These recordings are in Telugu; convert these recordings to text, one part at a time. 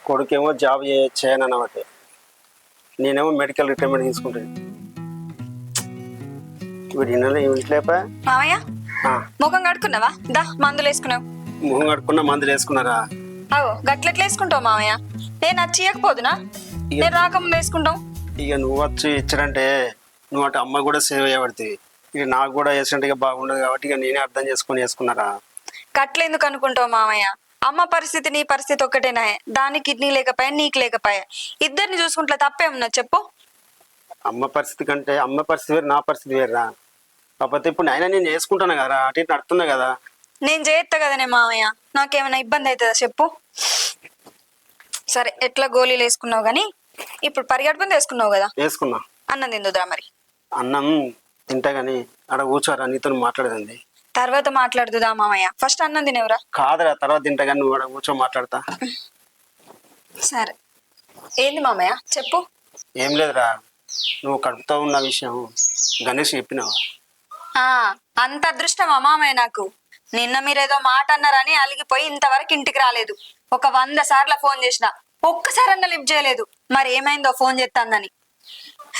కొడుకేమో జాబ్ చేయను అన్నమాట, నేనేమో మెడికల్ రిటైర్మెంట్ తీసుకుంటాను. వీడు ఇంట్లోపా మామయ్య ముఖం కడుక్కున్నావా? దా మందులు వేసుకున్నావు. ముఖం కడుక్కున్నా, మందులు వేసుకున్నారా? అవో గట్లెట్లా వేసుకుంటావు మామయ్య? నేను నచ్చియకపోదునా? నేను రాకముందు వేసుకుంటాం. ఇక నువ్వు వచ్చి ఇచ్చారంటే నువ్వు అటు అమ్మ కూడా సేవ్ అయ్యబడుతుంది, ఇక నాకు కూడా వేసినట్టుగా బాగుండదు కాబట్టి ఇక నేనే అర్థం చేసుకుని వేసుకున్నారా. గట్లెందుకు అనుకుంటావు మామయ్య? అమ్మ పరిస్థితి నీ పరిస్థితి ఒక్కటేనా? దానికి కిడ్నీ లేకపోయా, నీకు లేకపోయా, ఇద్దరిని చూసుకుంటే తప్పేమున్నా చెప్పు. అమ్మ పరిస్థితి కంటే అమ్మ పరిస్థితి వేరు, నా పరిస్థితి వేరురా. కాకపోతే ఇప్పుడు నేను వేసుకుంటాను కదా, అటు ఇటు నడుతున్నా కదా. నేను చేస్తా కదనే మామయ్య, నాకేమైనా ఇబ్బంది అవుతుందా చెప్పు. సరే ఎట్లా గోళీలు వేసుకున్నావు గానీ ఇప్పుడు పరిగెడుపుని వేసుకున్నావు కదా. వేసుకున్నా. అన్నం తిందుదా మరి? అన్నం తింటా గానీ అక్కడ కూర్చోరా, నీతో మాట్లాడదండి. తర్వాత మాట్లాడుతుందా మామయ్య? ఫస్ట్ అన్నం తినేవరా? కాదురా, తర్వాత తింటా కానీ నువ్వు అక్కడ కూర్చో మాట్లాడతా. సరే ఏంది మామయ్య చెప్పు. ఏం లేదురా, నువ్వు కడుపుతో ఉన్న విషయం గణేష్ చెప్పినావా? అంత అదృష్టమా మామయ్య నాకు? నిన్న మీరేదో మాట అన్నారని అలిగిపోయి ఇంతవరకు ఇంటికి రాలేదు. ఒక 100 సార్లు ఫోన్ చేసిన, ఒక్కసారన్నా లిఫ్ట్ చేయలేదు. మరి ఏమైందో ఫోన్ చేస్తాందని.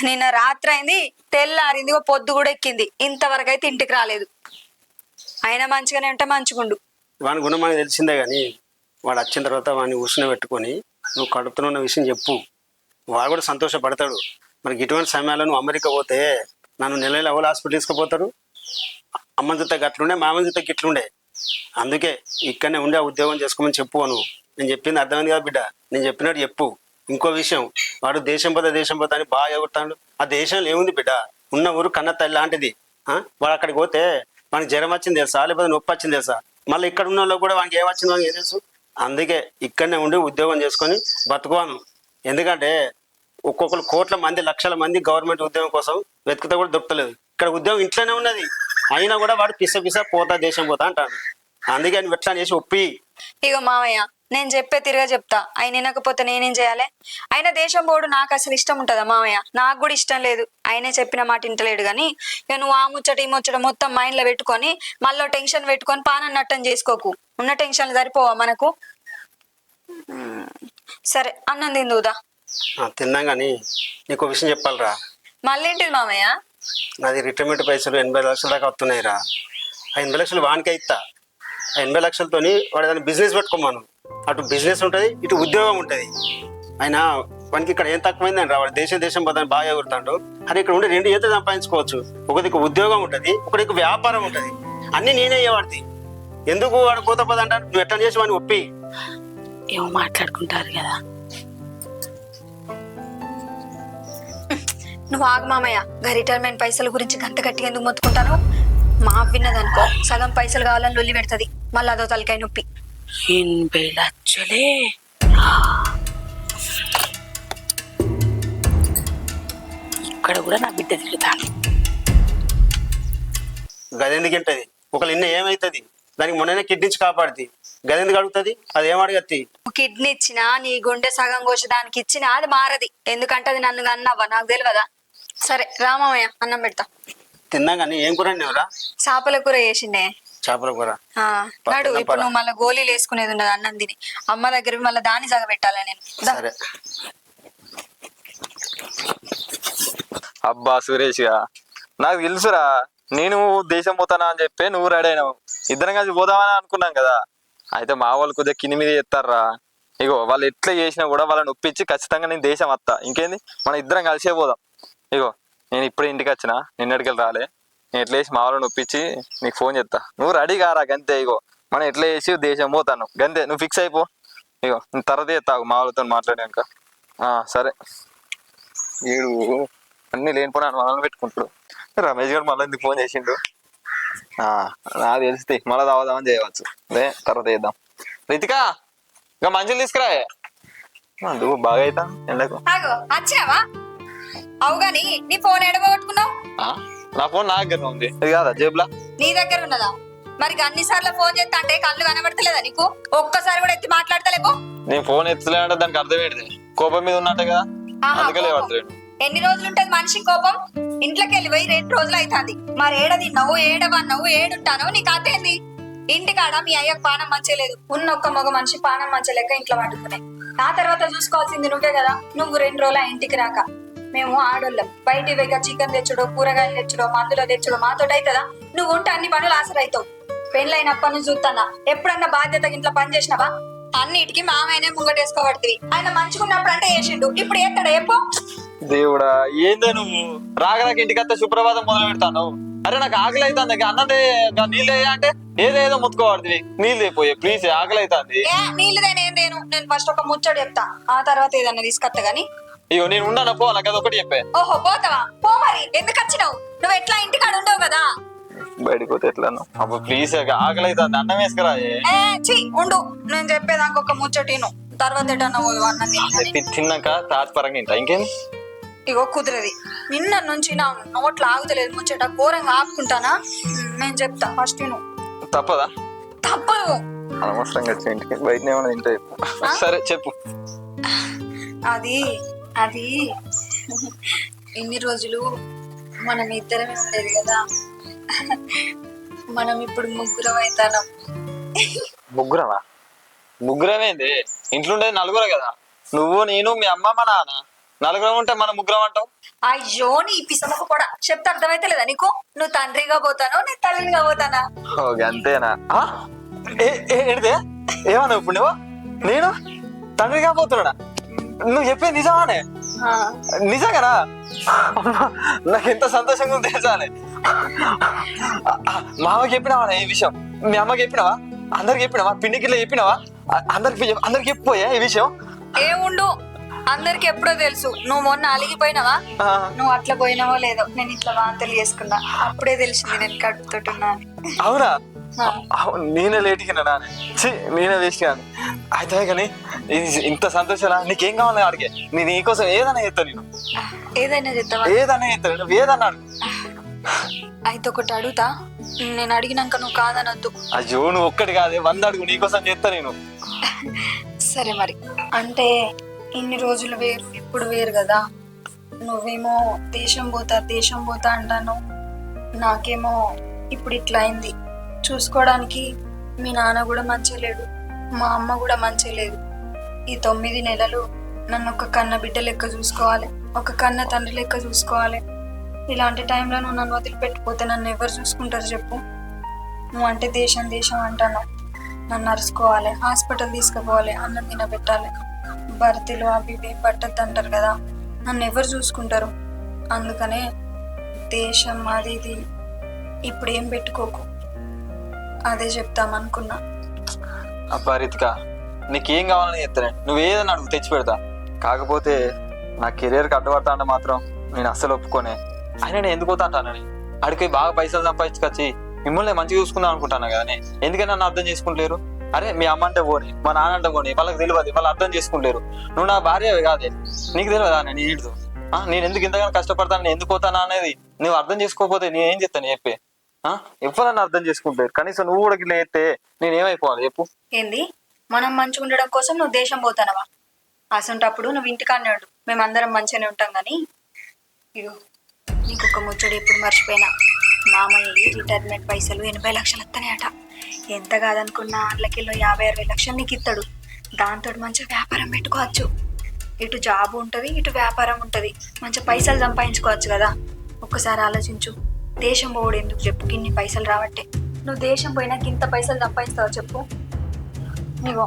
నిన్న రాత్రి అయింది, తెల్లారింది, పొద్దు కూడా ఎక్కింది, ఇంతవరకు అయితే ఇంటికి రాలేదు. అయినా మంచిగానే ఉంటే మంచిగుండు. వాని గుణం మనకి తెలిసిందే కానీ వాడు వచ్చిన తర్వాత వాడిని ఉష్ణ పెట్టుకొని నువ్వు కడుపుతున్న ఉన్న విషయం చెప్పు, వాడు కూడా సంతోషపడతాడు. మనకి ఇటువంటి సమయాల్లో నువ్వు అమెరికా పోతే నన్ను నెల ఎవరు హాస్పిటల్ తీసుకుపోతారు? అమ్మ జుత్త గట్లుండే, మామ జుత్త గిట్లుండే. అందుకే ఇక్కడనే ఉండే ఉద్యోగం చేసుకోమని చెప్పు. నువ్వు నేను చెప్పింది అర్థమైంది కదా బిడ్డ, నేను చెప్పినట్టు చెప్పు. ఇంకో విషయం, వాడు దేశం పోతా అని బాగా ఎగురుతాడు. ఆ దేశంలో ఏముంది బిడ్డ, ఉన్న ఊరు కన్న తల్లి లాంటిది. వాడు అక్కడికి పోతే వానికి జ్వరం వచ్చింది తెలుసా, లేకపోతే నొప్పి వచ్చింది తెలుసా? మళ్ళీ ఇక్కడ ఉన్న వాళ్ళు కూడా వానికి ఏమొచ్చిందో వానికి ఏం తెలుసు. అందుకే ఇక్కడనే ఉండి ఉద్యోగం చేసుకొని బతుకువాను. ఎందుకంటే ఒక్కొక్కరు కోట్ల మంది, లక్షల మంది గవర్నమెంట్ ఉద్యోగం కోసం వెతుకుతా కూడా దొరకలేదు. ఇక్కడ ఉద్యోగం ఇంట్లోనే ఉన్నది, అయినా కూడా వాడు పిస పోతా దేశం పోతా అంటాను. అందుకే నువ్వు ఎట్లా చేసి ఒప్పి. ఇగో మామయ్య, నేను చెప్పే తిరిగా చెప్తా. ఆయన వినకపోతే నేనేం చేయాలి? ఆయన దేశం పోడు నాకు అసలు ఇష్టం ఉంటుందా మామయ్య? నాకు కూడా ఇష్టం లేదు. ఆయనే చెప్పిన మాట ఇంటలేడు కానీ ఇక నువ్వు ఆ ముచ్చట ఈ ముచ్చట మొత్తం మైండ్ లో పెట్టుకొని మళ్ళీ టెన్షన్ పెట్టుకొని పానం నట్టం చేసుకోకు. ఉన్న టెన్షన్లు సరిపోవా మనకు? సరే అన్నం తిందుదా. తిన్నాం కానీ నీకు విషయం చెప్పాలరా. మళ్ళీ ఏంటిది మామయ్య? నాది రిటైర్మెంట్ పైసలు 80 లక్షల దాకా వస్తున్నాయిరా. ఆ 80 లక్షలు వానికే ఇస్తా. ఆ 80 లక్షలతోని వాడు ఏదైనా బిజినెస్ పెట్టుకోమాను. అటు బిజినెస్ ఉంటుంది, ఇటు ఉద్యోగం ఉంటుంది. ఆయన వానికి ఇక్కడ ఏం తక్కువైందని రా, వాడు దేశం పోతాను బాగా ఎగురుతాడు. అది ఇక్కడ ఉండి 2 ఈత సంపాదించుకోవచ్చు. ఒకదికు ఉద్యోగం ఉంటుంది, ఒకటికి వ్యాపారం ఉంటుంది. అన్ని నేనే అయ్యేవాడిది. ఎందుకు వాడు పోతా అంటాడు? నువ్వు ఎట్లా చేసి వాడిని ఒప్పి. ఏమో మాట్లాడుకుంటారు కదా. నువ్వు ఆగు మామయ్య, రిటైర్మెంట్ పైసల గురించి గంత గట్టిగా ఎందుకు మొత్తుకుంటాను? మా విన్నదనుకో సగం పైసలు కావాలని లొల్లి పెడుతుంది, మళ్ళీ అదో తలకాయ నొప్పి. 80 లక్షలే? ఇక్కడ కూడా నా బిడ్డ తిరుగుతాను. గదెందుకు ఇంటది? ఒకళ్ళు ఇన్న ఏమైతుంది? దానికి మొన్ననే కిడ్నీ కాపాడుతుంది. గదెందుకు అడుగుతుంది? అది ఏం అడగత్తి? కిడ్నీ ఇచ్చినా, నీ గుండె సగం కోసి దానికి ఇచ్చినా అది మారది. ఎందుకంటే అది నన్ను అన్నవ్వా, నాకు తెలియదా? సరే రామయ్య అన్నం పెడతా. తిన్నా కానీ ఏం కూర ఎవరా? చేపల కూర చేసిండే. చేపల కూర నాడు. ఇప్పుడు నువ్వు మళ్ళీ గోళీలు వేసుకునేది ఉన్నది అన్నం తిని. అమ్మ దగ్గర మళ్ళీ దాన్ని సగ పెట్టాలి నేను. సరే. అబ్బా సురేష్ గా నాకు తెలుసురా, నేను దేశం పోతానా అని చెప్పి నువ్వు రెడీ అయినావు. ఇద్దరం కలిసి పోదామని అనుకున్నాం కదా. అయితే మా వాళ్ళు కొద్దిగా కింది మీద చేస్తారా. ఇగో వాళ్ళు ఎట్లా చేసినా కూడా వాళ్ళని ఒప్పించి ఖచ్చితంగా నేను దేశం వస్తా. ఇంకేంది, మనం ఇద్దరం కలిసే పోదాం. ఇగో నేను ఇప్పుడే ఇంటికి వచ్చిన, నిన్నటికెళ్ళి రాలే. నేను ఎట్లా చేసి మా వాళ్ళని ఒప్పించి నీకు ఫోన్ చేస్తా. నువ్వు రెడీ కారా గంతే. ఇగో మనం ఎట్లా చేసి దేశం పోతాను గంతే, నువ్వు ఫిక్స్ అయిపో. ఇగో తర్వాత చేస్తావు మా వాళ్ళతో మాట్లాడాక. సరే. వీడు అన్ని లేనిపోయిన అనుమానాలు పెట్టుకుంటాడు. రమేష్ గారు మళ్ళీ ఎందుకు ఫోన్ చేసిండు? నాకు తెలిస్తే మళ్ళీ తాగుదామని చేయవచ్చు. అదే తర్వాత చేద్దాం. రితికా ఇంకా మంచిలు తీసుకురా. అందుకు బాగా అవుతా ఎండకు. వచ్చినావా? అవు గాని నీ ఫోన్ ఎడగొట్టుకున్నావు? నా ఫోన్ నా దగ్గర ఉంది. ఇది కాదా జేబులా? నీ దగ్గర ఉన్నదా? మరి అన్ని సార్లు ఫోన్ చేస్తా అంటే కళ్ళు కనబడతలేదా నీకు? ఒక్కసారి కూడా ఎత్తి మాట్లాడతలేవు. నేను ఫోన్ ఎత్తలేదంటే దానికి అర్థం ఏంటిది? కోపం మీద ఉన్నట్టే కదా, అందుకే లేవట్లేదు. ఎన్ని రోజులు ఉంటది మనిషి కోపం? ఇంట్లోకి వెళ్ళి పోయి 2 రోజులు అవుతుంది. మరి ఏడ తిన్నావు, ఏడవన్నావు, ఏడుంటానో నీ కథ ఏంది? ఇంటికాడ మీ అయ్యకు పానం మంచలేదు, ఉన్న ఒక్క మగ మనిషి పానం మంచలేక ఇంట్లో వండుకునే. ఆ తర్వాత చూసుకోవాల్సింది నువ్వే కదా. నువ్వు 2 రోజులు ఆ ఇంటికి రాక మేము ఆడోళ్ళం బయటికి పోయి చికెన్ తెచ్చుడో, కూరగాయలు తెచ్చుడో, మందులో తెచ్చుడో మాతో అవుతుందా? నువ్వు ఉంటే అన్ని పనులు ఆసరైతావు. పెళ్ళైనప్పటి నుంచి చూస్తానా ఎప్పుడన్నా బాధ్యత ఇంట్లో పని చేసినావా? అన్నిటికీ మామయ్యనే ముంగటేసుకోబడుతుంది. ఆయన మంచుకున్నప్పుడు అంటే వేసిండు, ఇప్పుడు ఏస్తాడా చెప్పు? దేవుడా, ఏందే నువ్వు రాగరాక ఇంటికి వస్తే సుప్రభాతం మొదలు పెడతాను. అరే నాకు ఆకలి అవుతుంది, అన్నదే నీళ్ళు అంటే ఏదేదో ముత్తుకోబడుతుంది. నీళ్ళు అయిపోయే ప్లీజ్, ఆకలి అవుతుంది. నీళ్ళు దేనేం నేను ఫస్ట్ ఒక ముచ్చడు చెప్తా, ఆ తర్వాత ఏదన్నా తీసుకొస్తా గానీ. ఇగో నేను ఉండను పో, నాకు అదొకటి చెప్పే. ఓహో పోతావా? పో మరి, ఎందుకు వచ్చినావు? నువ్వు ఎట్లా ఇంటికాడ ఉండవు కదా. బయటికి పోతే ఎట్లాను అబ్బా ప్లీజ్, ఆకలి అవుతుంది, అన్నం వేసుకురా. ఉండు, నేను చెప్పేదానికి ఒక ముచ్చటిను, తర్వాత ఎటన్నా పోదు అన్నం తిని. తిన్నాక తాత్పరంగా ఇంట ఇంకేం. ఇగో కుదిరది, నిన్న నుంచి నా నోట్లో ఆగుతలేదు ముచ్చట, ఘోరంగా ఆపుకుంటానా? నేను చెప్తా ఫస్ట్ నువ్వు. తప్పదా? తప్పదు. అనవసరంగా వచ్చి ఇంటికి బయటనే ఏమైనా తింటే చెప్పు. సరే చెప్పు. అది అది ఇన్ని రోజులు మనం ఇద్దరమే ఉండేది కదా, మనం ఇప్పుడు ముగ్గురం అవుతాం. ముగ్గురమా? ముగ్గురమేంది? ఇంట్లో ఉండేది నలుగురే కదా, నువ్వు నేను మీ అమ్మ మా నాన్న. నలుగురం ఉంటే మనం ముగ్గురం అంటావు. అయ్యో నీ పిసమకు కూడా చెప్తే అర్థమైతే లేదా నీకు? నువ్వు తండ్రిగా పోతానో నేను తల్లిగా పోతానా? అంతేనా? ఏంటిదే ఏమన్నావు ఇప్పుడు నువ్వు? నేను తండ్రిగా పోతున్నా? నువ్వు చెప్పేది నిజమానే? నిజంగానా? నాకు ఎంత సంతోషంగా ఉంది తెలుసానే. మా అమ్మకి చెప్పినావా ఈ విషయం? మీ అమ్మకి చెప్పినావా? అందరికి చెప్పినావా? పిండికి ఇట్లా చెప్పినావా? అందరికి చెప్పిపోయా ఈ విషయం? ఏముండు, అందరికి ఎప్పుడో తెలుసు. నువ్వు మొన్న అలిగిపోయినావా? నువ్వు అట్లా పోయినావో లేదో, నేను ఇట్లా వాంతలు చేసుకున్నా, అప్పుడే తెలిసింది నేను కడుపుతోటున్నా. అవునా? నేనే లేటుకినా? నేనే వేసుకున్నాను. అయితే కానీ ఇంత సంతోషాలా? నీకేం కావాలి అడిగే, నేను నీకోసం ఏదైనా చేస్తాను. నేను ఏదైనా చేస్తావా? ఏదైనా చేస్తాను, నువ్వు ఏదన్నా అడుగు. అయితే ఒకటి అడుగుతా, నేను అడిగినాక నువ్వు కాదనొద్దు. అయ్యో నువ్వు ఒక్కటి కాదే 100 అడుగు, నీకోసం చేస్తా నేను. సరే మరి, అంటే ఇన్ని రోజులు వేరు ఇప్పుడు వేరు కదా. నువ్వేమో దేశం పోతా అంటాను, నాకేమో ఇప్పుడు ఇట్లా అయింది. చూసుకోవడానికి మీ నాన్న కూడా మంచిగా లేడు, మా అమ్మ కూడా మంచిగా లేదు. ఈ 9 నెలలు నన్ను ఒక కన్న బిడ్డ లెక్క చూసుకోవాలి, ఒక కన్న తండ్రి లెక్క చూసుకోవాలి. ఇలాంటి టైంలో నువ్వు నన్ను వదిలిపెట్టిపోతే నన్ను ఎవరు చూసుకుంటారు చెప్పు? నువ్వు అంటే దేశం అంటాను, నన్ను అరుచుకోవాలి, హాస్పిటల్ తీసుకుపోవాలి, అన్నం తినబెట్టాలి, భర్తీలు అవి ఇవి పట్టద్దు అంటారు కదా, నన్ను ఎవరు చూసుకుంటారు? అందుకనే దేశం అది ఇది ఇప్పుడు ఏం పెట్టుకోకు, అదే చెప్తామనుకున్నా. అబ్బా రితిక, నీకేం కావాలని చెప్తానే, నువ్వు ఏదన్నా అడుగు తెచ్చి పెడతా. కాకపోతే నా కెరీర్కి అడ్డుపడతా అంటే మాత్రం నేను అస్సలు ఒప్పుకోనే. అయినా నేను ఎందుకు పోతా అంటానని, అడిగి బాగా పైసలు సంపాదించుకొచ్చి మిమ్మల్ని మంచిగా చూసుకుందాం అనుకుంటాను కదా. ఎందుకని నన్ను అర్థం చేసుకుంటలేరు? అరే మీ అమ్మ అంటే పోని, మా నాన్న అంటే పోని, వాళ్ళకి తెలియదు, వాళ్ళు అర్థం చేసుకుంటారు. నువ్వు నా భార్య కాదే, నీకు తెలియదా నేను ఏంటిదో? నేను ఎందుకు ఇంతగానో కష్టపడతాను, నేను ఎందుకు పోతానా అనేది నువ్వు అర్థం చేసుకోకపోతే నేను ఏం చెప్తాను చెప్పే? ఎవరన్నా అర్థం చేసుకుంటారు, కనీసం నువ్వు కూడా ఇట్లా చెప్తే నేను ఏమైపోవాలి చెప్పు? ఏంది మనం మంచిగా ఉండడం కోసం నువ్వు దేశం పోతానవా? అసంటప్పుడు నువ్వు ఇంటికాడనే ఉండు, మేమందరం మంచిగానే ఉంటాం. కానీ ఇగో నీకు ఒక ముచ్చడి ఎప్పుడు మర్చిపోయినా, మామయ్య రిటైర్మెంట్ పైసలు 80 లక్షలు వస్తాయట. ఎంత కాదనుకున్నా అందులోకిలో 50-60 లక్షలు నీకు ఇస్తాడు. దాంతో మంచిగా వ్యాపారం పెట్టుకోవచ్చు. ఇటు జాబ్ ఉంటుంది, ఇటు వ్యాపారం ఉంటుంది, మంచిగా పైసలు సంపాదించుకోవచ్చు కదా. ఒక్కసారి ఆలోచించు, దేశం పోవడం ఎందుకు చెప్పు? ఇన్ని పైసలు రావట్టే. నువ్వు దేశం పోయినాక ఇంత పైసలు సంపాదిస్తావు చెప్పు? నీవో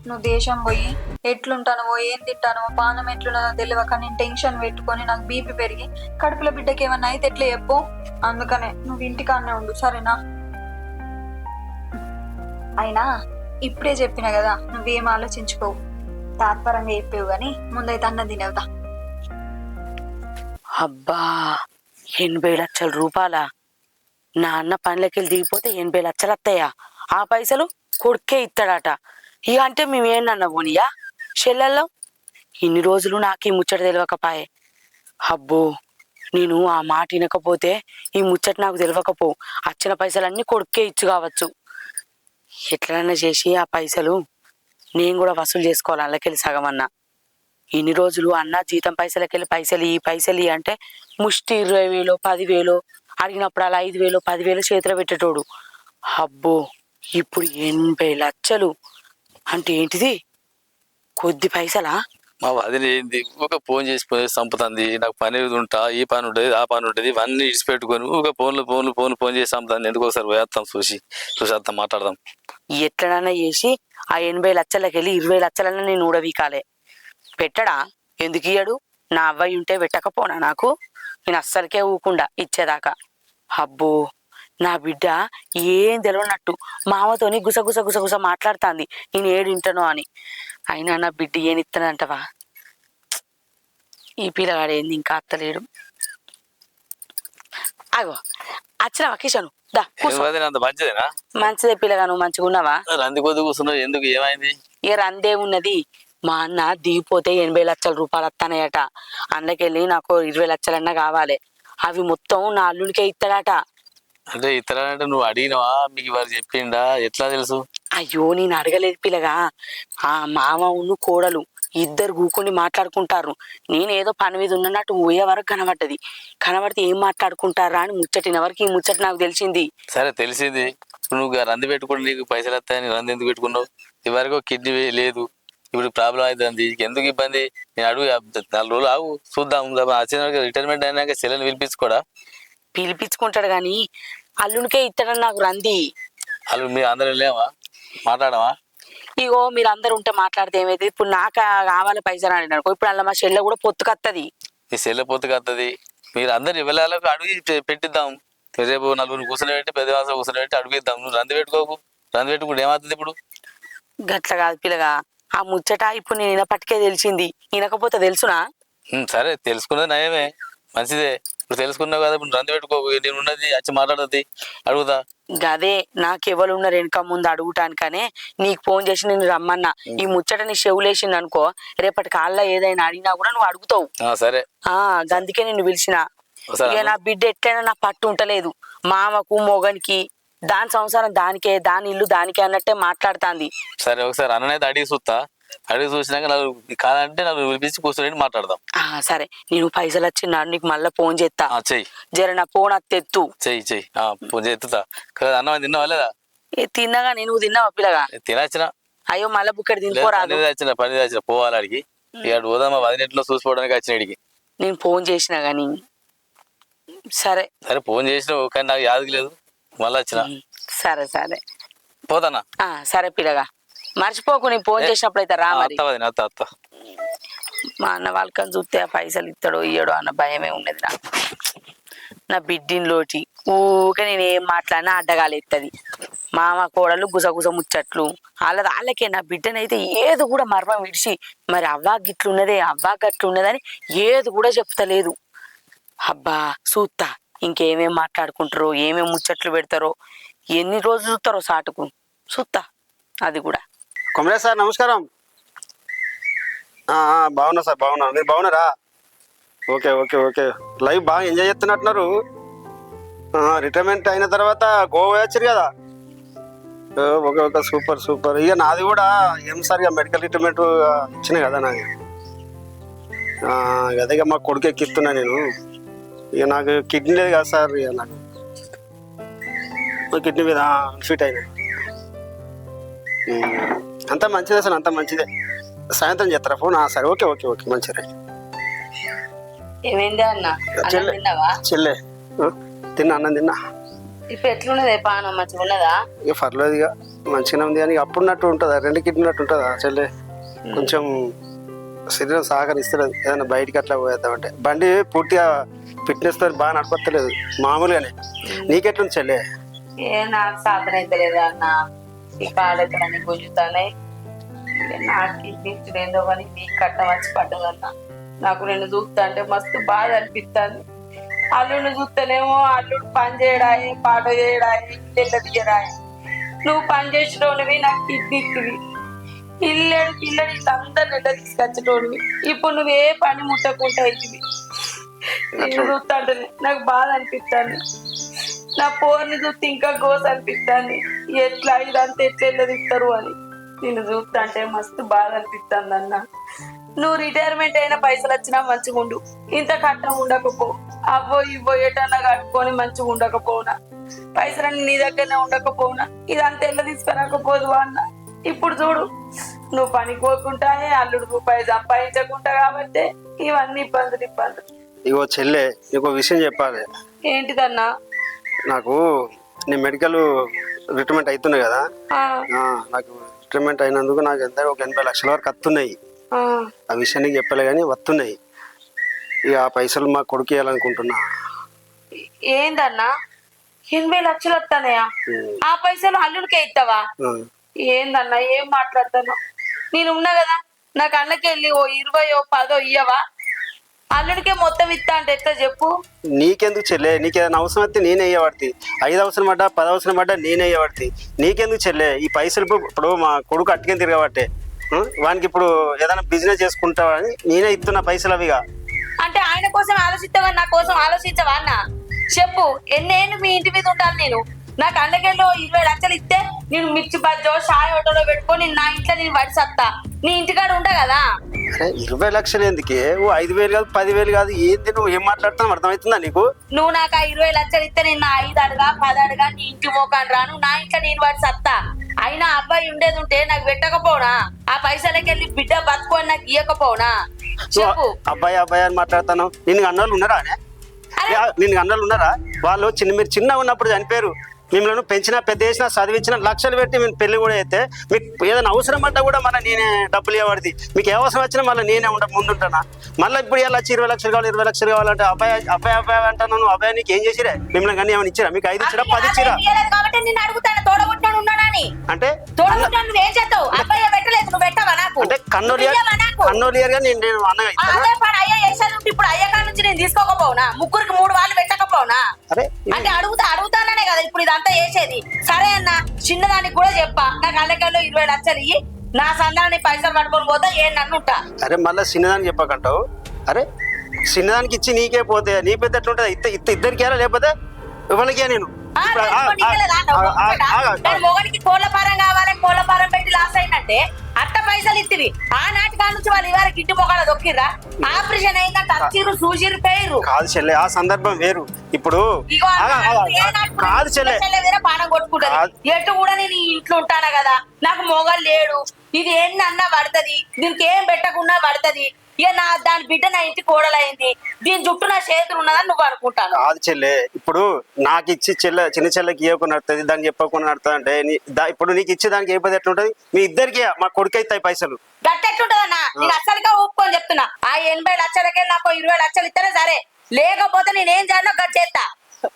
నువ్వు దేశం పోయి ఎట్లుంటానో, ఏం తింటానో, పానం ఎట్లున్నదో తెలియక నేను టెన్షన్ పెట్టుకొని నాకు బీపీ పెరిగి కడుపులో బిడ్డకి ఏమన్నా అయితే ఎట్లా చెప్పు? అందుకనే నువ్వు ఇంటికాడనే ఉండు, సరేనా? అయినా ఇప్పుడే చెప్పినా కదా, నువ్వేం ఆలోచించుకోవు, తాత్పరంగా చెప్పేవు. కానీ ముందైతే అన్నం తినేవుతా. అబ్బా 80 లక్షల రూపాయల? నా అన్న పనిలోకి వెళ్ళి దిగిపోతే 80 లక్షలు వస్తాయా? ఆ పైసలు కొడుకే ఇస్తాడట. ఇక అంటే మేమేందన్నా పోనీయా చెల్లెల్లో? ఇన్ని రోజులు నాకు ఈ ముచ్చట తెలియకపాయే. అబ్బో నేను ఆ మాట వినకపోతే ఈ ముచ్చట నాకు తెలియకపో, వచ్చిన పైసలన్నీ కొడుకే ఇచ్చు కావచ్చు. ఎట్లైనా చేసి ఆ పైసలు నేను కూడా వసూలు చేసుకోవాలి, అందులోకెళ్ళి సగమన్నా. ఇన్ని రోజులు అన్న జీతం పైసలకెళ్ళి పైసలు ఇయ్యి అంటే ముష్టి 20,000 10,000 అడిగినప్పుడు అలా 5,000 10,000 చేతిలో పెట్టేటోడు. అబ్బో ఇప్పుడు 80 లక్షలు అంటే ఏంటిది? కొద్ది పైసలా? మా వదిన ఏంది ఒక ఫోన్ చేసి చంపుతుంది. నాకు పని ఉంటా, ఈ పని ఉంటుంది ఆ పని ఉంటుంది, ఇవన్నీ ఇడిచిపెట్టుకొని ఒక ఫోన్ చేసి చంపుతుంది. ఎందుకు ఒకసారి పోయేస్తాం చూసి అంతా మాట్లాడదాం. ఎట్లనన్నా చేసి ఆ 80 లక్షలకెళ్ళి 20 లక్షలన్నా నేను ఊడవీకాలే. పెట్టడా? ఎందుకు ఇయ్యడు? నా అవ్వయి ఉంటే పెట్టకపోనా నాకు? నేను అస్సలకే ఊకుండా ఇచ్చేదాకా. అబ్బో నా బిడ్డ ఏం తెలియనట్టు మామతోని గుసగుస మాట్లాడుతుంది నేను ఏడింటనో అని. అయినా నా బిడ్డ ఏనిస్తానంటవా? ఈ పిల్లగాడు ఏంది ఇంకా అత్తలేడు. అగో వచ్చినావా కిషను? దా కూర్చో. వదిన అంత మంచిదేనా? మంచిదే పిల్లగా, నువ్వు మంచిగా ఉన్నావా? రంది కొద్ది కూర్చున్నావు ఎందుకు, ఏమైంది? ఇక రందే ఉన్నది. మా అన్న దిగిపోతే 80 లక్షల రూపాయలు వస్తానయట. అందుకెళ్ళి నాకు 20 లక్షలన్నా కావాలి. అవి మొత్తం నా అల్లునికే ఇస్తాడట. అంటే ఇతరులంటే నువ్వు అడిగినవా? మీకు వారు చెప్పిండా? ఎట్లా తెలుసు? అయ్యో నేను అడగలేదు పిల్లగా. ఆ మామ ఉన్ను కోడలు ఇద్దరు కూకొని మాట్లాడుకుంటారు. నేను ఏదో పని మీద ఉన్నట్టు పోయే వరకు కనబడితే ఏం మాట్లాడుకుంటారా అని ముచ్చటిన వరకు ఈ ముచ్చట నాకు తెలిసింది. సరే తెలిసింది. నువ్వు రంది పెట్టుకుని నీకు పైసలు వస్తాయని రంది ఎందుకు పెట్టుకున్నావు? ఇవరకు కిడ్నీ లేదు, ఇప్పుడు ప్రాబ్లం అవుతుంది. ఎందుకు ఇబ్బంది? నేను అడుగు 4 రోజులు ఆగు చూద్దాం. రిటైర్మెంట్ అయినాక సెలవుని పిలిపించుకోడా? పిలిపించుకుంటాడు గాని అల్లునికే ఇస్తాడని నాకు రంది. వాళ్ళు మీరు అందరూ లేవా మాట్లాడమా? ఇగో మీరు అందరు ఉంటే మాట్లాడితే ఏమైతే? ఇప్పుడు నాకు కావాలి పైసలు అని అనుకో, ఇప్పుడు అలా మా చెల్లె కూడా పొత్తుకత్తది. నీ సెల్లె పొత్తుకు వస్తుంది. మీరు అందరు ఇవ్వలేలకు అడిగి పెట్టిద్దాం. రేపు 4 కూర్చొని పెట్టి పెద్ద మాసం కూర్చొని పెట్టి అడిగిద్దాం. నువ్వు రంది పెట్టుకోకు. రంది పెట్టుకుంటే ఏమవుతుంది ఇప్పుడు? గట్ల కాదు పిల్లగా, ఆ ముచ్చట ఇప్పుడు నేను వినపట్టుకే తెలిసింది. వినకపోతే తెలుసునా? సరే తెలుసుకున్నది నయమే, మంచిదే. ఇప్పుడు తెలుసుకున్నావు కదా, ఇప్పుడు రంది పెట్టుకోకు. నేను ఉన్నది వచ్చి మాట్లాడుతుంది, అడుగుతా. గదే నాకెవరున్నారు వెనక ముందు అడుగుటానికనే నీకు ఫోన్ చేసి నేను రమ్మన్నా. ఈ ముచ్చట నీ చెవులేసింది అనుకో, రేపటి కాళ్ళ ఏదైనా అడిగినా కూడా నువ్వు అడుగుతావు. సరే అందుకే నిన్ను పిలిచిన. ఇక నా బిడ్డ ఎట్లయినా నా పట్టు ఉంటలేదు. మామకు మొగనికి దాని సంసారం దానికే, దాని ఇల్లు దానికే అన్నట్టే మాట్లాడుతుంది. సరే ఒకసారి అన్నైతే అడిగి చూస్తా. అడిగి చూసినాక నాకు కాదంటే నాకు పిలిపించి కూర్చొని మాట్లాడదాం. సరే నేను పైసలు వచ్చినాడు నీకు మళ్ళీ ఫోన్ చేస్తా. చెయ్యి. జర నా ఫోన్ అత్తెత్తు. చెయ్యి ఫోన్ చేస్తా. కదా అన్నం తిన్నావా లేదా? తిన్నగా. నువ్వు తిన్నావా పిల్లగా? తినచ్చిన. అయ్యో మళ్ళీ బుక్కడి తినిపోరాదు. పని తెచ్చిన పోవాలి అడిగి. ఇక పోదామా 10 చూసుకోవడానికి వచ్చిన ఇడికి. నేను ఫోన్ చేసినా గాని. సరే సరే ఫోన్ చేసినావు కానీ నాకు యాదకి లేదు, మళ్ళీ వచ్చిన. సరే సరే పోతానా? సరే పిల్లగా మర్చిపోకు, నేను ఫోన్ చేసినప్పుడు అయితే రా. మరి అత్త మా అన్న వాళ్ళకని చూస్తే ఆ పైసలు ఇస్తాడో ఇయ్యడో అన్న భయమే ఉన్నది నాకు. నా బిడ్డిని లోటి ఊకే నేను ఏం మాట్లాడినా అడ్డగాలు ఎత్తది. మామ కోడలు గుసగుస ముచ్చట్లు వాళ్ళకే. నా బిడ్డనైతే ఏది కూడా మర్మం విడిచి మరి అవ్వా గిట్లున్నదే అవ్వా గట్లున్నదని ఏది కూడా చెప్తలేదు. అబ్బా చూస్తా ఇంకేమేం మాట్లాడుకుంటారో, ఏమేం ముచ్చట్లు పెడతారో, ఎన్ని రోజులు చూస్తారో సాటుకు చూస్తా. అది కూడా. కొమరే సార్ నమస్కారం. బాగున్నా సార్, బాగున్నా. మీరు బాగున్నారా? Okay okay okay. లైఫ్ బాగా ఎంజాయ్ చేస్తున్నట్టున్నారు. రిటైర్మెంట్ అయిన తర్వాత గోవా వచ్చారు కదా? Okay okay, super super. ఇక నాది కూడా ఏం సార్ ఇక మెడికల్ రిటైర్మెంట్ ఇచ్చినాయి కదా నాది. అదే ఇక మా కొడుకు ఎక్కిస్తున్నా నేను. ఇక నాకు కిడ్నీ లేదు కదా సార్, ఇక నాకు కిడ్నీ మీద ఫిట్ అయినా. అంతా మంచిదే సార్, అంతా మంచిదే. సాయంత్రం చేస్తారా ఫోన్? సరే ఓకే ఓకే ఓకే, మంచిది. ఏమైందా అన్న? చెల్లె తిన్నా, అన్నం తిన్నా. ఇప్పుడు ఎట్లున్నదే పానం? మంచిగా ఉన్నదా? ఇక పర్లేదు, ఇక మంచిగానే ఉంది. కానీ అప్పుడున్నట్టు ఉంటుందా? 2 కిడ్నీన్నట్టు ఉంటుందా చెల్లె? కొంచెం శరీరం సహకరిస్తలేదు. ఏదైనా బయటికి అట్లా పోయేద్దామంటే బండి పూర్తిగా ఫిట్నెస్ తో బాగా నడపత్తలేదు మామూలుగానే. నీకెట్లుంది చెల్లె? నాకు సాధన అయితే లేదా అన్న. ఈ కాళ్ళెక్కడని గుంజుతానే. నాకు కిడ్నీ ఏందో కానీ నీకు కట్ట వచ్చి పడ్డదన్న. నాకు నేను చూస్తా అంటే మస్తు బాధ అనిపిస్తుంది. అల్లుడిని చూస్తేనేమో అల్లుడు పని చేయడాయి, పాట చేయడాయి, ఇల్లు తీయడాయి. నువ్వు పని చేసేటోనివి, నాకు కిడ్నీ ఇస్తుంది. ఇల్లడి అందరు ఎట్లా తీసుకొచ్చేటోనివి. ఇప్పుడు నువ్వు ఏ పని ముట్టకుండా అవుతుంది. నేను చూస్తా అంటే నాకు బాధ అనిపిస్తుంది. నా పోర్ని చూస్తే ఇంకా గోస అనిపిస్తుంది. ఎట్లా ఇదంతా ఎట్లా తీస్తారు అని నిన్ను చూస్తా అంటే మస్తు బాధ అనిపిస్తుంది అన్న. నువ్వు రిటైర్మెంట్ అయిన పైసలు వచ్చినా మంచిగా ఉండు, ఇంత కట్టం ఉండకపో, అవ్వో ఇవ్వో ఏటన్నా కట్టుకొని మంచిగా ఉండకపోనా, పైసలన్నీ నీ దగ్గరనే ఉండకపోనా, ఇదంతా ఎల్ల తీసుకురాకపోదు అన్న. ఇప్పుడు చూడు నువ్వు పనికి పోకుండానే అల్లుడు రూపాయి సంపాదించకుండా కాబట్టి ఇవన్నీ ఇబ్బందులు. ఇగో చెల్లె, నీకు విషయం చెప్పాలి. ఏంటిదన్నా? నాకు నేను మెడికల్ రిటైర్మెంట్ అవుతున్నాయి కదా, నాకు రిటైర్మెంట్ అయినందుకు నాకు ఎంత ఒక 80 లక్షల వరకు వస్తున్నాయి. ఆ విషయం నీకు చెప్పలే కానీ వస్తున్నాయి. ఇక ఆ పైసలు మా కొడుకు ఇవ్వాలనుకుంటున్నా. ఏందన్నా 80 లక్షలు వస్తానయా? ఆ పైసలు అల్లుడికే ఇస్తావా? ఏందన్నా ఏం మాట్లాడతాను? నేను ఉన్నా కదా, నాకు అన్నకి వెళ్ళి ఓ 20 10 ఇయ్యవా? అల్లుడికే మొత్తం ఇస్తా అంటే ఎట్లా చెప్పు? నీకెందుకు చెల్లె, నీకు ఏదైనా అవసరం వస్తే నేనే అయ్యబడుతుంది. 5 అవసరం పడ్డా 10 అవసరం పడ్డా నేనే అయ్యబడుతుంది. నీకెందుకు చెల్లె ఈ పైసలు? ఇప్పుడు మా కొడుకు అట్టుకొని తిరగబట్టే వానికి ఇప్పుడు ఏదైనా బిజినెస్ చేసుకుంటావని నేనే ఇస్తున్నా పైసలు అవిగా. అంటే ఆయన కోసం ఆలోచిస్తావా, నా కోసం ఆలోచించవా అన్న? చెప్పు, ఎన్నేళ్ళు మీ ఇంటి మీద ఉంటాను నేను? నాకు అన్నకెళ్ళి 20 లక్షలు ఇస్తే నేను మిర్చి బజ్జో షాయ్ ఆటోలో పెట్టుకొని నా ఇంట్లో నేను వడి సత్తా, నీ ఇంటికాడ ఉంటా కదా. అరే 20 లక్షలు ఎందుకే? 5,000 కాదు 10,000 కాదు, ఏంది నువ్వు ఏం మాట్లాడుతున్నావు? అర్థమవుతుందా నీకు? నువ్వు నాకు 20 లక్షలు ఇస్తే నేను 5 అడగా 10 అడగా నీ ఇంటి మోకాను రాను, నా ఇంట్లో నేను వాడి సత్తా. అయినా అబ్బాయి ఉండేది ఉంటే నాకు పెట్టకపోనా? ఆ పైసలకెళ్ళి బిడ్డ బతుకొని నాకు ఇయ్యకపోనా? చెప్పు. అబ్బాయి అబ్బాయి అని మాట్లాడతాను. నిన్ను అన్నోళ్ళు ఉన్నారా? నిన్ను అన్నోళ్ళు ఉన్నారా? వాళ్ళు మీరు చిన్నగా ఉన్నప్పుడు చనిపోయారు. మిమ్మల్ని పెంచినా పెద్ద చేసినా చదివించినా లక్షలు పెట్టి మేము పెళ్లి కూడా అయితే మీకు ఏదైనా అవసరం పడ్డా కూడా మళ్ళీ నేనే డబ్బులు ఇవ్వబడి, మీకు ఏ అవసరం వచ్చినా మళ్ళీ నేనే ముందుంటానా? మళ్ళీ ఇప్పుడు ఇలా వచ్చి 20 లక్షలు కావాలి 20 లక్షలు కావాలంటే అబ్బాయి అబ్బాయి అబ్బాయి అంటాను. అబ్బాయి నీకు ఏం చేసిరే? మిమ్మల్ని కానీ ఏమైనా ఇచ్చిరా? మీకు 5 ఇచ్చిరా 10 ఇచ్చిరా? అంటే అంటే కన్నోలియర్గా నేను అన్నగా ఇప్పుడు అయ్య కాడ నుంచి నేను తీసుకోకపోనా? ముగ్గురికి 3 వాళ్ళు పెట్టకపోనా? అరే అంటే అడుగుతానే కదా ఇప్పుడు ఇదంతా చేసేది. సరే అన్న, చిన్నదానికి కూడా చెప్పా, నాకు అల్లకెళ్ళు 20 లక్షలు ఇయ్యి, నా సందాన్ని పైసలు పట్టుకొని పోతా ఏ నన్ను ఉంటా. అరే మళ్ళీ చిన్నదానికి చెప్పకంటావు? అరే చిన్నదానికి ఇచ్చి నీకే పోతే నీ పెద్ద ఎట్లుంటది? ఇద్దరికి లేకపోతే ఇవ్వలకే నేను మొగడికి కోళ్ల పారం కావాలి, కోళ్ల పారం పెట్టి లాస్ అయినట్టే అట్ట పైసలు ఇత్తివి. ఆ నాటికా నుంచి వాళ్ళు ఇవాళ గిట్టు మొక్కల దొక్కిర్రా? ఆపరేషన్ అయిందంటే అచ్చిరు చూసిరు పేరు కాదు చెల్లె, ఆ సందర్భం వేరు. ఇప్పుడు కాదు చెల్లె, పానం కొట్టుకుంటది. ఎటు కూడా నేను ఇంట్లో ఉంటాను కదా, నాకు మొగలు లేడు, ఇది ఏంటి అన్నా పడుతుంది, దీనికి ఏం పెట్టకుండా పడుతుంది. ఇక దాని బిడ్డ నా ఇంటి కోడలైంది, దీని చుట్టూ నా చేతులు ఉన్నదని నువ్వు అనుకుంటాను. కాదు చెల్లె, ఇప్పుడు నాకు ఇచ్చి చిన్న చెల్లెకి ఇవ్వకుండా నడుతుంది, దానికి చెప్పకుండా నడుతుంది అంటే ఇప్పుడు నీకు ఇచ్చి దానికి ఏ పది ఎట్లుంటది? మీ ఇద్దరికి మా కొడుకు అవుతాయి పైసలు. గట్టెట్లుంటదన్నా? నేను అసలుగా ఒప్పుకొని చెప్తున్నా. ఆ 80 లక్షలకే నాకు 20 లక్షలు ఇస్తేనే సరే, లేకపోతే నేనేం చేయాలో గట్ చేస్తా.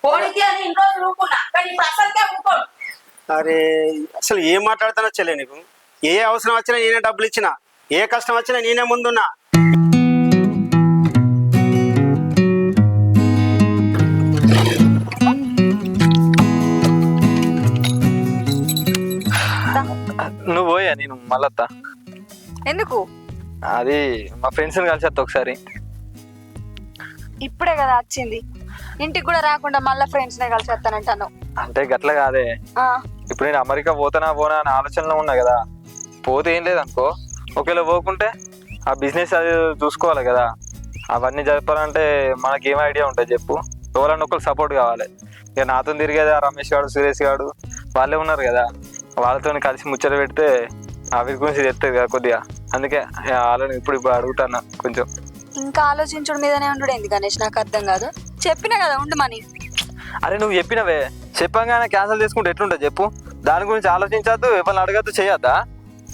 పోనీకి అని ఇన్ని రోజులు ఊరుకున్నా, కానీ ఇప్పుడు అసలుకే ఊరుకోను. అరే అసలు ఏం మాట్లాడుతున్నా చెల్లె? నీకు ఏ అవసరం వచ్చినా నేనే డబ్బులు ఇచ్చినా, ఏ కష్టం వచ్చినా నేనే ముందున్నా. నువ్వు పోయా, నేను మళ్ళత్తా. ఎందుకు? అది మా ఫ్రెండ్స్ కలిసి వస్తా ఒకసారి. ఇప్పుడే కదా వచ్చింది, ఇంటికి కూడా రాకుండా మళ్ళీ ఫ్రెండ్స్ నే కలిసి వస్తానంటాను. అంటే గట్ల కాదే, ఇప్పుడు నేను అమెరికా పోతానా పోనా అనే ఆలోచనలో ఉన్నా కదా. పోతే ఏం లేదనుకో, ఒకవేళ పోకుంటే ఆ బిజినెస్ అది చూసుకోవాలి కదా. అవన్నీ చెప్పాలంటే మనకేం ఐడియా ఉంటుంది చెప్పు? ఎవరన్నా ఒకరు సపోర్ట్ కావాలి. ఇక నాతో తిరిగేది రమేష్ గారు సురేష్ గారు వాళ్ళే ఉన్నారు కదా, వాళ్ళతో కలిసి ముచ్చట పెడితే అవి గురించి తెస్తుంది కదా కొద్దిగా. అందుకే వాళ్ళని ఇప్పుడు అడుగుతాను కొంచెం. ఇంకా ఆలోచించడం మీదనే ఉండు ఏంది గణేష్? నాకు అర్థం కాదు. చెప్పినా కదా ఉండమని. అరే నువ్వు చెప్పినవే, చెప్పంగానే క్యాన్సిల్ చేసుకుంటే ఎట్లుంటుంది చెప్పు? దాని గురించి ఆలోచించద్దు, ఎవరిని అడగద్దు, చేయొద్దా?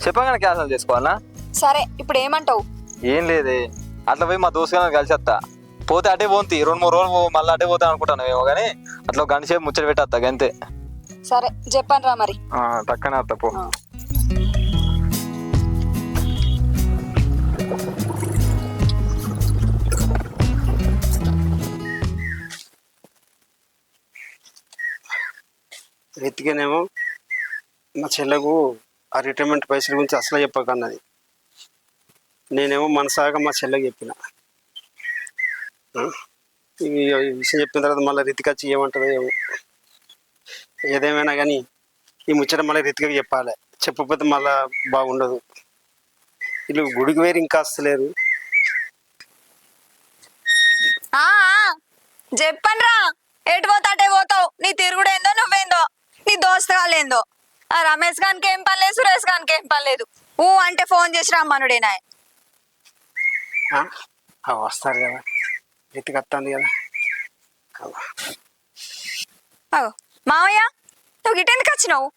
చెప్పంగానే క్యాన్సిల్ చేసుకోవాలా? సరే ఇప్పుడు ఏమంటావు? ఏం లేదే, అట్లా పోయి మా దోస్తు గారిని కలిసి వస్తా. పోతే అటే పోంతి 2-3 రోజులు మళ్ళీ అటే పోతా అనుకుంటాను కానీ అట్లా గంట సేపు ముచ్చట పెట్టేస్తా అంతే. సరే చెప్పాను రా మరి. పక్కనే వస్తా పో. రితికేనేమో మా చెల్లెకు ఆ రిటైర్మెంట్ పైసల గురించి అసలు చెప్పకన్నది. నేనేమో మనసాగా మా చెల్లెకి చెప్పిన. ఈ విషయం చెప్పిన తర్వాత మళ్ళీ రితిక వచ్చి ఏమంటుందో ఏమో. ఏదేమైనా కానీ ఈ ముచ్చట మళ్ళీ రితికకి చెప్పాలి, చెప్పకపోతే మళ్ళీ బాగుండదు. వీళ్ళు గుడికి వేరు ఇంకా వస్తలేరు. చెప్పండ్రా, ఎటు పోతా అటే పోతావు. నీ తిరుగుడేందో నువ్వేందో, నీ దోస్తగాళ్ళేందో. ఆ రమేష్ గానికి ఏం పని లేదు, సురేష్ గానికి ఏం పని లేదు. అంటే ఫోన్ చేసి రమ్మనుడేనా? వస్తారు కదా, ఎత్తుకు వస్తుంది కదా. అగో మావయ్య, నువ్వు గిటెందుకు వచ్చినావు?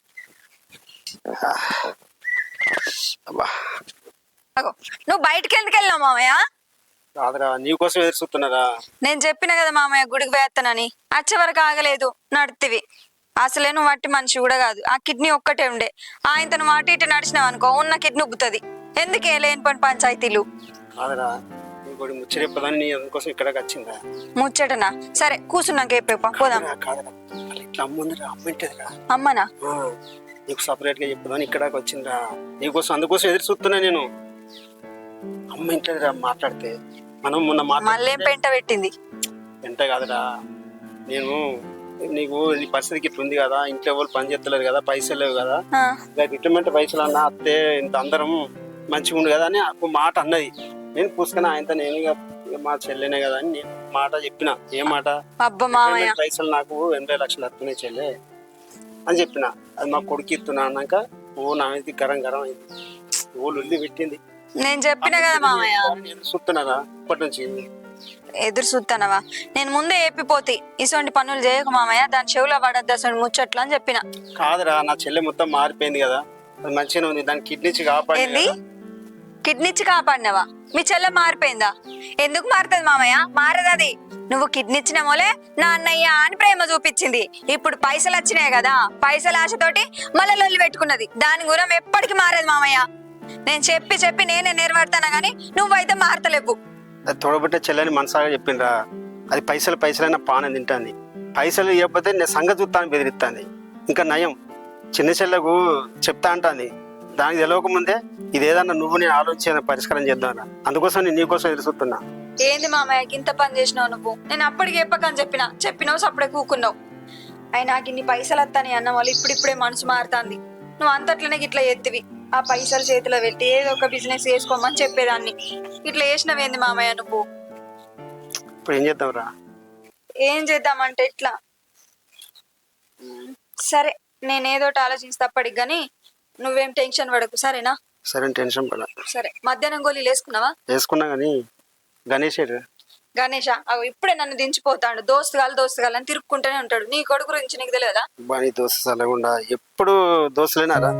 అగో నువ్వు బయటికి ఎందుకు వెళ్ళినావు మామయ్య? కాదురా, నీకోసం ఎదురు చూస్తున్నారా. నేను చెప్పిన కదా మామయ్య గుడికి వేస్తానని, వచ్చే వరకు ఆగలేదు. నడితివి అసలే నువ్వు వట్టి మనిషి కూడా కాదు. ఆ కిడ్నీ ఒక్కటే ఉండే, ఆయనతో నువ్వు అటు ఇటు నడిచినావు అనుకో ఉన్న కిడ్నీ ఉబ్బుతుంది. ఎందుకే లేని పని పంచాయతీలు? కాదురా, ఇంకోటి ముచ్చరిప్పదని నీ అందుకోసం ఇక్కడికి వచ్చిందా. ముచ్చటనా? సరే కూర్చున్నాక చెప్పేపా పోదాం. కాదురా, ఇట్లా అమ్ముందిరా, అమ్మింటదిరా. అమ్మనా? నీకు సపరేట్ గా చెప్పదని ఇక్కడికి వచ్చిందిరా. నీకోసం అందుకోసం ఎదురు చూస్తున్నా నేను. అమ్మ ఇంటదిరా మాట్లాడితే. మనం మొన్న మళ్ళేం పెంట పెట్టింది? పెంట కాదురా, నేను నీకు నీ పరిస్థితికి ఇట్లా ఉంది కదా, ఇంట్లో వాళ్ళు పని చేస్తలేరు కదా, పైసలు లేవు కదా, రిటైర్మెంట్ పైసలు అన్నా అత్తే ఇంత అందరం మంచిగా ఉండు కదా అని ఒక మాట అన్నది. నేను పూసుకుని ఆయనతో నేను ఇక మా చెల్లెనే కదా అని నేను మాట చెప్పిన. ఏ మాట? పైసలు నాకు 80 లక్షలు వస్తున్నాయి చెల్లె అని చెప్పిన. అది మా కొడుకు ఇస్తున్నా అన్నాక నా మీద గరం గరం అయింది. ఉల్లి పెట్టింది. నేను చెప్పిన కదా మామయ్య, చూస్తున్నారా ఇప్పటి నుంచి ఎదురు చూస్తానవా? నేను ముందే చెప్పిపోతే ఇటువంటి పనులు చేయకు మామయ్య, దాని చెవులో పడద్దు అసలు ముచ్చట్లు అని చెప్పిన. కాదురా, నా చెల్లె మొత్తం మారిపోయింది కదా, అది మంచిగానే ఉంది. దాని కిడ్నీచి కాపాడింది. కిడ్నీచి కాపాడినవా? మీ చెల్లె మారిపోయిందా? ఎందుకు మారుతుంది మామయ్య? మారదు అది. నువ్వు కిడ్నీ ఇచ్చిన మోలే నా అన్నయ్య అని ప్రేమ చూపించింది. ఇప్పుడు పైసలు వచ్చినాయి కదా, పైసల ఆశతోటి మళ్ళీ లొల్లి పెట్టుకున్నది. దాని గురం ఎప్పటికీ మారేది మామయ్య. నేను చెప్పి చెప్పి నేనే నేర్పడతానా గానీ నువ్వైతే మారతలేవు. అది తోడబుట్టే చెల్లెని మనసాగా చెప్పిండ్రా. అది పైసలైనా పానం తింటాంది. పైసలు ఇవ్వకపోతే నేను సంగతి చూస్తాను బెదిరిస్తాంది. ఇంకా నయం చిన్న చెల్లెకు చెప్తా అంటాంది. దానికి తెలియక ముందే ఇదేదన్నా నువ్వు నేను ఆలోచించిన పరిష్కారం చేద్దాం. అందుకోసం నేను నీకోసం ఎదురుస్తున్నా. ఏంది మామయ్య ఇంత పని చేసినావు నువ్వు? నేను అప్పటికి చెప్పకని చెప్పినావు సప్పుడే కూకున్నావు. అయినా ఇన్ని పైసలు వస్తాని అన్న వాళ్ళు ఇప్పుడిప్పుడే మనసు మారుతాంది. నువ్వు అంతట్లనే ఇట్లా ఎత్తివి. ఆ పైసలు చేతిలో పెట్టి ఏదో ఒక బిజినెస్ చేసుకోమని చెప్పేదాన్ని. ఇట్లా చేసినవేంది మామయ్య నువ్వు? ఇప్పుడు ఏం చేద్దాంరా? ఏం చేద్దామంటే ఇట్లా సరే, నేనేదోటి ఆలోచిస్తే అప్పటికి గానీ నువ్వేం టెన్షన్ పడకు సరేనా? సరే, టెన్షన్ పడ. సరే, మధ్యాహ్నం గోళీలు వేసుకున్నావా? వేసుకున్నా గానీ గణేష అవి ఇప్పుడే నన్ను దించిపోతాడు. దోస్తుగాలు అని తిరుక్కుంటూనే ఉంటాడు. నీ కొడుకు గురించి నీకు తెలియదా? నీ దోస్తు సలగుండా ఎప్పుడు దోస్తులేనారా?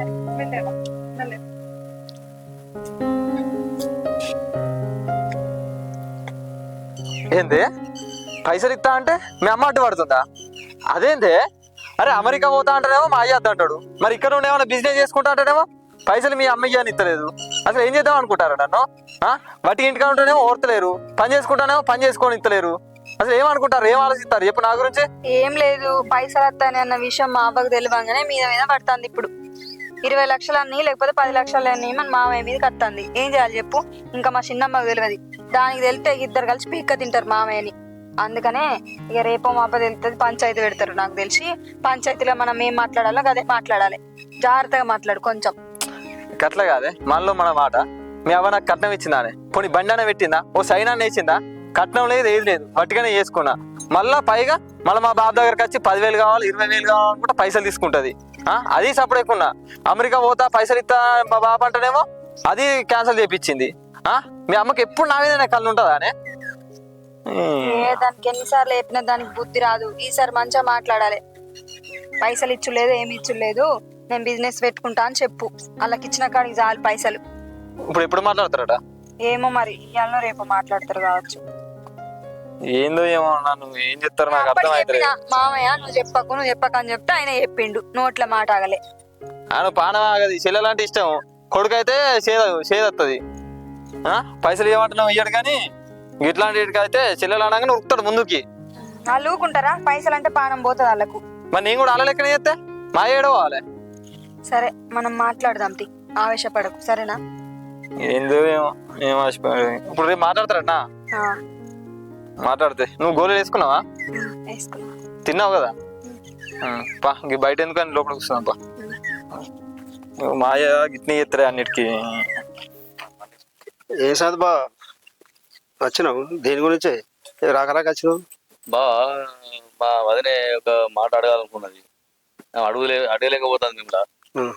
ఏంది పైసలు ఇస్తా అంటే మీ అమ్మ అడ్డు పడుతుందా? అదేంది? అరే అమెరికా పోతా అంటాడేమో మా అయ్య అంటాడు, మరి ఇక్కడ ఉండి ఏమైనా బిజినెస్ చేసుకుంటా అంటాడేమో పైసలు మీ అమ్మయ్య అని ఇస్తలేదు. అసలు ఏం చేద్దాం అనుకుంటారా నన్ను? బట్టి ఇంటికా ఉంటేనేమో ఓర్తలేరు, పని చేసుకుంటానేమో పని చేసుకొని ఇస్తలేరు. అసలు ఏమనుకుంటారు, ఏం ఆలోచిస్తారు చెప్పు నా గురించి? ఏం లేదు, పైసలు వస్తాయని అన్న విషయం మా అవ్వకు తెలియగానే మీద పడుతుంది. ఇప్పుడు 20 లక్షలన్నీ లేకపోతే 10 లక్షలన్నీ మన మామయ్య మీదకి వస్తుంది. ఏం చేయాలి చెప్పు? ఇంకా మా చిన్నమ్మకు తెలియదు. దానికి తెలితే ఇద్దరు కలిసి పీక్క తింటారు మామయ్యని. అందుకనే ఇక రేపో మాప తెలుస్తుంది, పంచాయతీ పెడతారు. నాకు తెలిసి పంచాయతీలో మనం ఏం మాట్లాడాలో అదే మాట్లాడాలి. జాగ్రత్తగా మాట్లాడు కొంచెం. అట్లా కాదే మనలో మన మాట. మీ అవ్వ నాకు కట్నం ఇచ్చిందానే, పోనీ బండి పెట్టిందా, ఓ సైన్ అన్న వేసిందా? కట్నం లేదు, ఏది లేదు, వట్టిగానే చేసుకున్నా. మళ్ళా పైగా మళ్ళీ మా బాబు దగ్గరకు వచ్చి 10,000 కావాలి 20,000 కావాలనుకుంటే పైసలు తీసుకుంటది. అది సపరేకున్నా. అమెరికా పోతా పైసలు ఇస్తా మా బాబు అంటేనేమో అది క్యాన్సిల్ చేయించింది. మీ అమ్మకి ఎప్పుడు నా మీద కళ్ళు ఉంటుందా అనే? దానికి ఎన్నిసార్లు చెప్పినా దానికి బుద్ధి రాదు. ఈసారి మంచిగా మాట్లాడాలి. పైసలు ఇచ్చులేదు, ఏమి ఇచ్చులేదు, నేను బిజినెస్ పెట్టుకుంటా అని చెప్పు. వాళ్ళకి ఇచ్చిన కాడికి చాలు పైసలు. ఇప్పుడు ఎప్పుడు మాట్లాడతారట? ఏమో మరి, ఇవాళ రేపు మాట్లాడతారు కావచ్చు. ఏందో ఏమో, నన్ను ఏం చెప్తారు నాకు అర్థం అవుతుంది. మామయ్య నువ్వు చెప్పకని చెప్తే ఆయన చెప్పిండు, నోట్ల మాట ఆగలే. ఆయన పానం ఆగది. చెల్లెలంటే ఇష్టం, కొడుకైతే చేదత్తది. పైసలు ఏమంటున్నావు ఇయ్యడు కానీ ఇట్లాంటి అయితే చెల్లెలు అనగానే ఉరుకుతాడు ముందుకి. వాళ్ళు ఊకుంటారా? పైసలు అంటే పానం పోతుంది వాళ్ళకు. మరి నేను కూడా అలా లెక్కనే చేస్తే మా ఏడవాలి. సరే మనం మాట్లాడదాం, ఆవేశపడకు సరేనా? ఏందో ఏమో ఏం ఆశపడ. ఇప్పుడు రేపు మాట్లాడతారటనా? మాట్లాడితే నువ్వు గోళీలు వేసుకున్నావా? తిన్నావు కదా? పా ఇంక బయట ఎందుకని లోపల కూర్చున్నాం. పా మాయ గిట్నీ చేస్తారే అన్నిటికీ. ఏం సాధు బా వచ్చినావు దేని గురించి రాకరాక వచ్చినావు? బా మా వదినే ఒక మాట అడగాలనుకున్నది, అడగలేకపోతుంది మిమ్మల్ని. ఉం.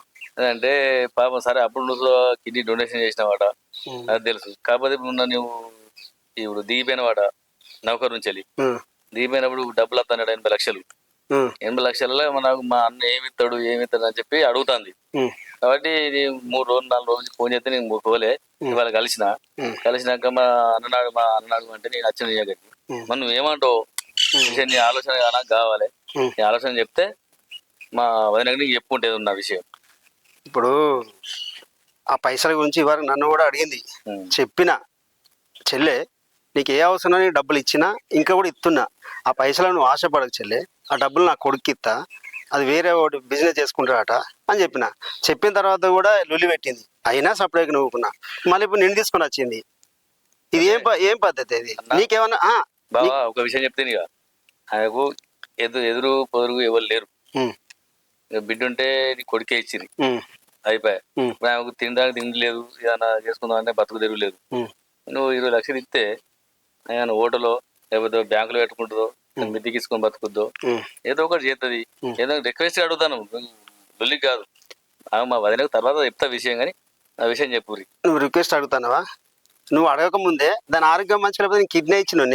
అంటే పాపం సరే అప్పుడు నువ్వు కిడ్నీ డొనేషన్ చేసినవాట, అది తెలుసు. కాకపోతే ఇప్పుడు నువ్వు ఇప్పుడు దిగిపోయిన వాట నౌకర్ నుంచి వెళ్ళి ఉం. దిగిపోయినప్పుడు డబ్బులు వస్తాడు 80 లక్షలు. ఉం. 80 లక్షలలో నాకు మా అన్న ఏమిస్తాడు అని చెప్పి అడుగుతుంది. ఉం. కాబట్టి 3 రోజులు 4 రోజులు ఫోన్ చేస్తే నేను పోలే. ఇవాళ కలిసినాక మా అన్ననాడు అంటే నేను వచ్చిన నీయగట్టి మరి నువ్వేమంటావు విషయం, నీ ఆలోచన నాకు కావాలి. నీ ఆలోచన చెప్తే మా వదిన నీకు చెప్పుకుంటేది ఉన్న విషయం. ఇప్పుడు ఆ పైసల గురించి ఇవాళ నన్ను కూడా అడిగింది. చెప్పిన చెల్లె నీకు ఏ అవసరం నీకు డబ్బులు ఇచ్చినా ఇంకా కూడా ఇస్తున్నా, ఆ పైసలు నువ్వు ఆశపడకు చెల్లె, ఆ డబ్బులు నా కొడుకు ఇస్తా, అది వేరే వాడు బిజినెస్ చేసుకుంటాడట అని చెప్పిన తర్వాత కూడా లొల్లి పెట్టింది. అయినా సపరేట్గా నవ్వుకున్నా. మళ్ళీ ఇప్పుడు నిన్ను తీసుకొని వచ్చింది. ఇది ఏం పద్ధతి ఇది? నీకేమన్నా బాబా ఒక విషయం చెప్తే నీకు ఆయనకు ఎదురు పొదురు ఎవరు లేరు. బిడ్డ ఉంటే నీ కొడుకే ఇచ్చింది అయిపోయా. ఆమెకు తినడానికి తిండి లేదు, ఏదైనా చేసుకుందాం అంటే బతుకు తెరువు లేదు. నువ్వు 20 లక్షలు ఇస్తే ఆయన హోటలో లేకపోతే బ్యాంకులో పెట్టుకుంటుందో మిద్దికి తీసుకొని బతుకుద్దో ఏదో ఒకటి చేస్తుంది. ఏదో రిక్వెస్ట్ అడుగుతాను, లొల్లికి కాదు. మా వదినకు తర్వాత చెప్తా విషయం, కానీ ఆ విషయం చెప్పు. నువ్వు రిక్వెస్ట్ అడుగుతానవా? నువ్వు అడగక ముందే దాని ఆరోగ్యం మంచిగా లేకపోతే నేను కిడ్నీ ఇచ్చినా,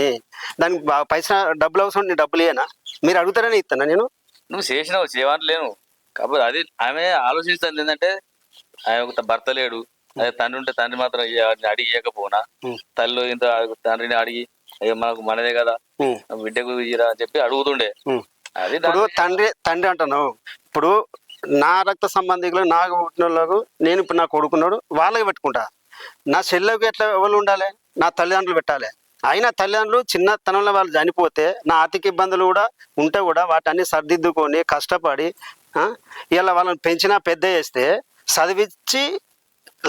దానికి పైసా డబ్బులు అవసరం, నీ డబ్బులు ఇయ్యనా? మీరు అడుగుతారని ఇస్తానా నేను? నువ్వు చేసినావు చేయలేను. కాకపోతే అది ఆమె ఆలోచిస్తుంది ఏంటంటే ఆమె భర్త లేడు, అదే తండ్రి ఉంటే తండ్రి మాత్రం అడిగి ఇవ్వకపోనా, తల్లి ఇంత తండ్రిని అడిగి మనకు మనదే కదా బిడ్డకు ఇయ్యరా అని చెప్పి అడుగుతుండే. అది ఇప్పుడు తండ్రి అంటున్నావు. ఇప్పుడు నా రక్త సంబంధికులు నాకు పుట్టిన వాళ్ళకు నేను ఇప్పుడు నా కొడుకున్నాడు వాళ్ళకి పెట్టుకుంటా. నా చెల్లెకు ఎట్లా ఎవరు ఉండాలి? నా తల్లిదండ్రులు పెట్టాలి. అయినా తల్లిదండ్రులు చిన్నతనంలో వాళ్ళు చనిపోతే నా ఆర్థిక ఇబ్బందులు కూడా ఉంటే కూడా వాటన్ని సర్దిద్దుకొని కష్టపడి ఇలా వాళ్ళని పెంచినా పెద్ద చేస్తే చదివించి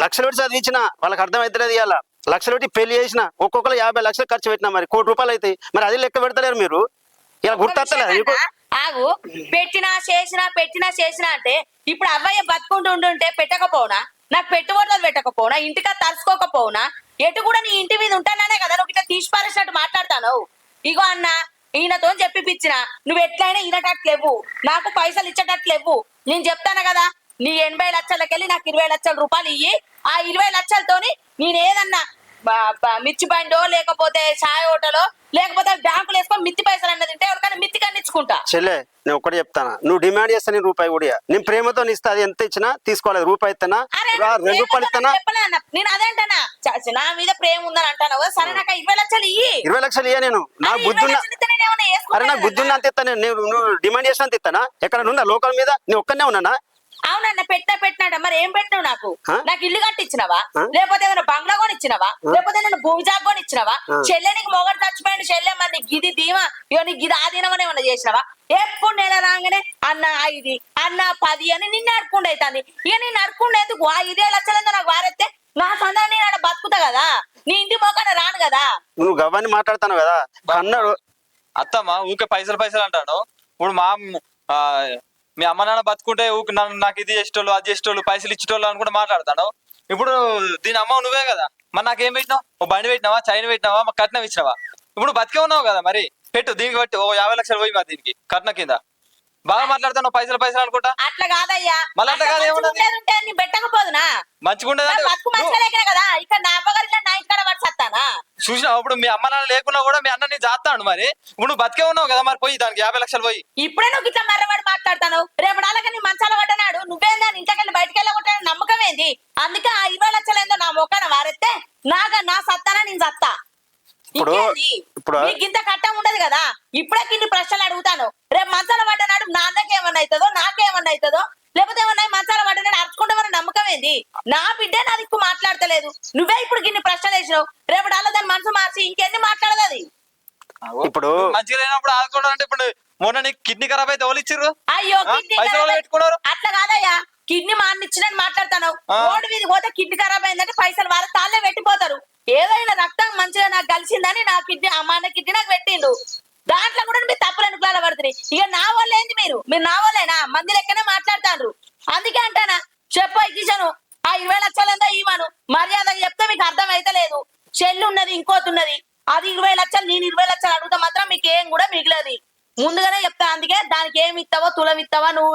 లక్షలు పెట్టి చదివించిన వాళ్ళకి అర్థమవుతలేదు. ఇవాళ లక్షలు పెట్టి పెళ్లి చేసిన ఒక్కొక్కరు 50 లక్షలు ఖర్చు పెట్టినా మరి ₹1 కోటి అవుతాయి. మరి అది లెక్క పెడతలేరు మీరు. ఇలా గుర్తొస్తలేదు ఆగు. పెట్టినా చేసినా అంటే ఇప్పుడు అవ్వయ్య బతుకుంటూ ఉంటుంటే పెట్టకపోనా, నాకు పెట్టుబడులు పెట్టకపోనా, ఇంటికా తలుసుకోకపోనా, ఎటు కూడా నీ ఇంటి మీద ఉంటానే కదా నువ్వు ఇట్లా తీసి పారేసినట్టు మాట్లాడతాను. ఇగో అన్న ఈయనతో చెప్పిపించిన నువ్వు ఎట్లయినా ఈనటట్లేవు, నాకు పైసలు ఇచ్చేటట్లేవు. నేను చెప్తాను కదా, నీ 80 లక్షలకెళ్ళి నాకు 20 లక్షల రూపాయలు ఇయ్యి. ఆ 20 లక్షలతోని నేను ఏదన్నా మిర్చి బండో లేకపోతే చాయ్ హోటలో లేకపోతే బ్యాంకులు వేసుకొని మిత్తి పైసలు అన్నది ఉంటే ఎవరికైనా మిత్తి కన్నిచ్చుకుంటా. చెల్లె నేను ఒకటి చెప్తాను, నువ్వు డిమాండ్ చేస్తా నేను రూపాయి కూడా నేను ప్రేమతో ఇస్తా. అది ఎంత ఇచ్చినా తీసుకోలేదు. రూపాయి ఇస్తానా, 2 రూపాయలు ఇస్తానా? నేను అదేంటనా నా మీద ప్రేమ ఉందని అంటాను. సరే నాకు 20 లక్షలు ఇయ్యి. 20 లక్షలు ఇయ్య నేను. నాకు బుద్ధి అరే నాకు బుద్ధి ఉన్నా అంత ఇస్తాను. నువ్వు డిమాండ్ చేసినంత ఇస్తానా? ఎక్కడ ఉందా లోకల్ మీద? నేను ఒక్కనే ఉన్నానా? అవునన్న పెట్టినాడ. మరి ఏం పెట్టినావు? నాకు ఇల్లు కట్టించినవా, లేకపోతే ఏదైనా బంగ్లా కొని ఇచ్చినవా, లేకపోతే నేను భూమి జాబ్ కొని ఇచ్చినవా? చెల్లె నీకు మొగడు చచ్చిపోయాడు చెల్లె, మరి నీకు గిది ధీమా, ఇవో నీకు గిది ఆధీనమని ఏమన్నా చేసినవా? ఎప్పుడు నెల రాగానే అన్న 5 అన్న 10 అని నిన్ను అడుక్కుండా అవుతుంది. ఇక నేను అడుక్కుండా ఎందుకు? ఆ 20 లక్షలంతా నాకు వారెత్తే నా సొంతం నేను ఆడ బతుకుతా కదా, నీ ఇంటి మొక్కన రాను కదా. నువ్వు గవ్వని మాట్లాడతాను కదా అన్నాడు. అత్తమ్మ ఊకే పైసలు అంటాను. ఇప్పుడు మీ అమ్మ నాన్న బతుకుంటే ఊకి నాకు ఇది చేసేటోళ్ళు అది చేసేటోళ్ళు పైసలు ఇచ్చేటోళ్ళు అని కూడా మాట్లాడతాను. ఇప్పుడు దీని అమ్మ నువ్వే కదా, మరి నాకేం పెట్టినావు? ఓ బండి పెట్టినావా, చైన్ పెట్టినావా, మాకు కట్నం ఇచ్చినావా? ఇప్పుడు బతికే ఉన్నావు కదా, మరి పెట్టు. దీనికి బట్టి 50 లక్షలు పోయి మరి దీనికి కట్నం కింద బాగా మాట్లాడతాను. పైసలు అనుకుంటా. అట్లా కాదయ్యా, మళ్ళీ అట్లా కాదు. ఏముండదు పెట్టకపోదునా మంచిగా కదా. ఇక్కడ నా అమ్మగారి నా ఇంటికాడ పడిచేస్తానా? చూసినావు? ఇప్పుడు మీ అమ్మ నాన్న లేకున్నా కూడా మీ అన్నని జాస్తాడు. మరి ఇప్పుడు నువ్వు బతికే ఉన్నావు కదా, మరి పోయి దానికి 50 లక్షలు పోయి. ఇప్పుడే నువ్వు ఇట్లా మర్రవాడు మాట్లాడతాను. రేపు అలాగే నీ మంచాల పడ్డనాడు నువ్వేందా ఇంట్లోకెళ్ళి బయటకు వెళ్ళకుంటాను నమ్మకం ఏంది? అందుకే ఆ 20 లక్షలు ఏందో నా మొక్కన వారెత్తే నా సత్తానా నేను సత్తా. నీకు ఇంత కట్టం ఉండదు కదా. ఇప్పుడే కిన్ని ప్రశ్నలు అడుగుతాను. రేపు మంచాల పడ్డనాడు నా అన్నకి ఏమన్నా అవుతుందో నాకేమన్నా అవుతుందో, లేకపోతే ఏమన్నా మంచాల పడ్డనాడు అరుచుకుంటామని నమ్మకం ఏంది? నా బిడ్డే నా దిక్కు మాట్లాడతలేదు. నువ్వే ఇప్పుడు గిన్ని ప్రశ్నలు వేసినావు. రేపు అలా దాని మనసు మార్చి ఇంకెన్ని మాట్లాడదు అది. ఇప్పుడు మంచిగా లేనప్పుడు ఆదుకోవడం. ఇప్పుడు మొన్న నీకు కిడ్నీ ఖరాబ్ అయితే ఎవరు ఇచ్చారు? అయ్యో పెట్టుకున్నారు. అట్లా కాదయ్యా, కిడ్నీ మాన్నిచ్చినని మాట్లాడతాను. రోడ్డు మీద పోతే కిడ్నీ ఖరాబ్ అయిందంటే పైసలు వాళ్ళ తాళ్ళే పెట్టిపోతారు. ఏదైనా రక్తం మంచిగా నాకు కలిసిందని నా కిడ్నీ అమ్మ కిడ్నీ నాకు పెట్టిండు. దాంట్లో కూడా మీరు తప్పులు అనుకులా పడుతుంది. ఇక నా వాళ్ళు ఏంది? మీరు నా వాళ్ళేనా? మంది లెక్కనే మాట్లాడతారు. అందుకే అంటానా చెప్పు కిషను ఆ 20 లక్షలంతా ఇవ్వను మర్యాదగా చెప్తే మీకు అర్థం అయితే లేదు. చెల్లి ఉన్నది ఇంకోటి ఉన్నది, అది 20 లక్షలు, నేను 20 లక్షలు అడుగుతా మాత్రం మీకు ఏం కూడా మిగిలది. ముందుగానే చెప్తా. అందుకే దానికి ఏమి ఇస్తావో, తులం ఇస్తావా, నువ్వు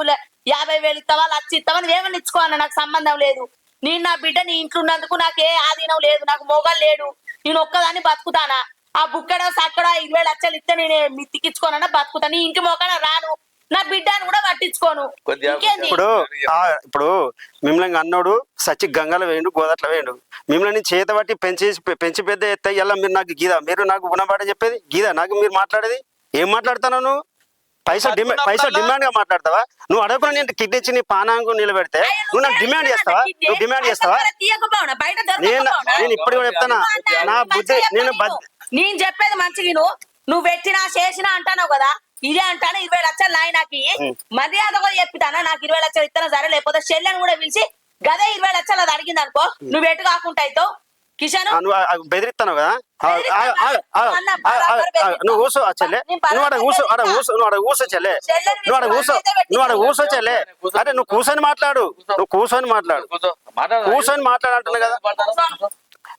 50,000 ఇస్తావా, 1,00,000 ఇస్తావా, నువ్వేమని ఇచ్చుకోవాలన్నా నాకు సంబంధం లేదు. నేను నా బిడ్డ నీ ఇంట్లో ఉన్నందుకు నాకు ఏ ఆధీనం లేదు, నాకు మొగలు లేడు, నేను ఒక్కదాన్ని బతుకుతానా. ఆ బుక్కడ సక్కడ 20 లక్షలు ఇస్తే నేను మిత్తికిచ్చుకోనన్నా బతుకుతా. నీ ఇంటి మొక్కన రాను, నా బిడ్డను కూడా పట్టించుకోను. ఇంకేంది? ఇప్పుడు మిమ్మల్ని అన్నోడు సచ్చి గంగలో వేయండు, గోదట్లో వేయండు. మిమ్మల్ని చేత బట్టి పెంచి పెద్ద ఎత్తాయి. ఇలా మీరు నాకు గీదా, మీరు నాకు గుణపాఠ చెప్పేది గీదా, నాకు మీరు మాట్లాడేది ఏం మాట్లాడతాను? నువ్వు పైసలు డిమాండ్ గా మాట్లాడతావా? నువ్వు అడగకుండా నేను కిడ్నీ ఇచ్చి నీ పానాంగు నిలబెడితే నువ్వు నాకు డిమాండ్ చేస్తావా? నువ్వు డిమాండ్ చేస్తావా? నేను ఇప్పుడు కూడా చెప్తానా, నా బుద్ధి నేను చెప్పేది మంచిగా నువ్వు పెట్టినా చేసినా అంటావు కదా, ఇదే అంటాను. 20 లక్షలు నాయనకి మర్యాదగా చెప్తానా, నాకు 20 లక్షలు ఇస్తాను సరే, లేకపోతే చెల్లెని కూడా పిలిచి గదే 20 లక్షలు అది అడిగింది అనుకో, నువ్వు ఎటు కాకుండా అవుతావు. కిషన్ బెదిరిస్తాను కదా, నువ్వు కూర్చో చెల్లె, నువ్వు అక్కడ కూర్చో, నువ్వు అక్కడ కూర్చో చెల్లె, నువ్వు అక్కడ కూర్చో చెల్లె. అరే నువ్వు కూర్చొని మాట్లాడు, కూర్చొని మాట్లాడుతున్నా కదా.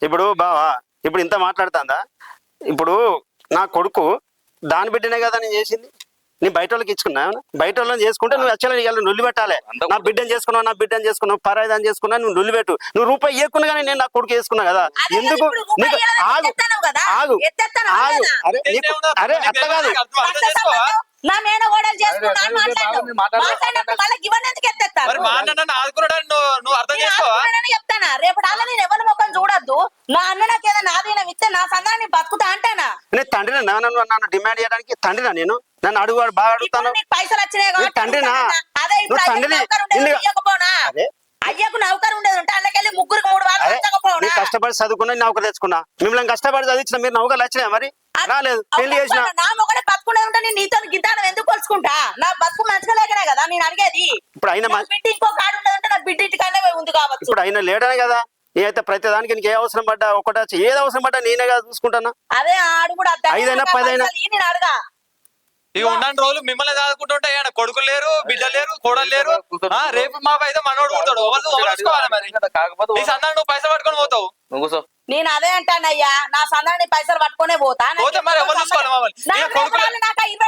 ఇప్పుడు బావా ఇప్పుడు ఇంత మాట్లాడుతుందా? ఇప్పుడు నా కొడుకు దాని బిడ్డనే కదా నేను చేసింది. నీ బయట వాళ్ళకి ఇచ్చుకున్నా, బయట వాళ్ళని చేసుకుంటే నువ్వు యాక్చువల్గా నొల్లి పెట్టాలి. నా బిడ్డను చేసుకున్నావు, పరాయిదాన్ని చేసుకున్నా, నువ్వు నొల్లి పెట్టు. నువ్వు రూపాయి ఇవ్వకుండా కానీ నేను నా కొడుకు వేసుకున్నా కదా. ఎందుకు నీకు ఆగు అరే అట్లా కాదు. నా మేనగోడలు చేసుకున్నాను చెప్తానా. రేపటి అలా నేను ఎవరి ముఖం చూడొద్దు. నా అన్న నాకు ఏదైనా ఆధీనం ఇస్తే నా సందాన్ని బతుకుతా అంటానా. నేను తండ్రినా, నన్ను డిమాండ్ చేయడానికి తండ్రినా? నేను నన్ను అడుగు బాగా అడుగుతాను. పైసలు వచ్చినాయి తండ్రినా? అయ్యకు నౌకరు ఉండేది ఉంటే అందుకెళ్ళి 3 వాళ్ళు కష్టపడి చదువుకున్నా, నౌకరు తెచ్చుకున్నా. మిమ్మల్ని కష్టపడి చదివించిన మీరు నౌకర్లు వచ్చినాయా? మరి రాలేదు. పెళ్లి చేసిన నా మొగడే బతుకునేది ఉంటే నేను నీతో గిద్దాను ఎందుకు కొలుచుకుంటా? నా బతుకు మంచిగా లేకనే కదా నేను అడిగేది. ఇప్పుడు అయినా బిడ్డ ఇంకో కాడు ఉండదంటే నా బిడ్డ ఇంటికనే ఉంది కావచ్చు. ఇప్పుడు అయినా లేడనే కదా. నేనైతే ప్రతి దానికి నీకు ఏ అవసరం పడ్డా, ఒకటి ఏది అవసరం పడ్డా నేనే కదా చూసుకుంటానా. అదే ఆడు కూడా 5 10 నేను అడగా. ఇక ఉన్న రోజులు మిమ్మల్ని చదువుకుంటుంటే కొడుకులు లేరు, బిడ్డలు లేరు, కోడలు లేరు. రేపు మాకు అయితే మనోడు ఉంటాడు. కాకపోతే నువ్వు పైసలు పట్టుకొని పోతావు. నేను అదే అంటానయ్యా, నా సందాన్ని పైసలు పట్టుకునే పోతా. నాకు 20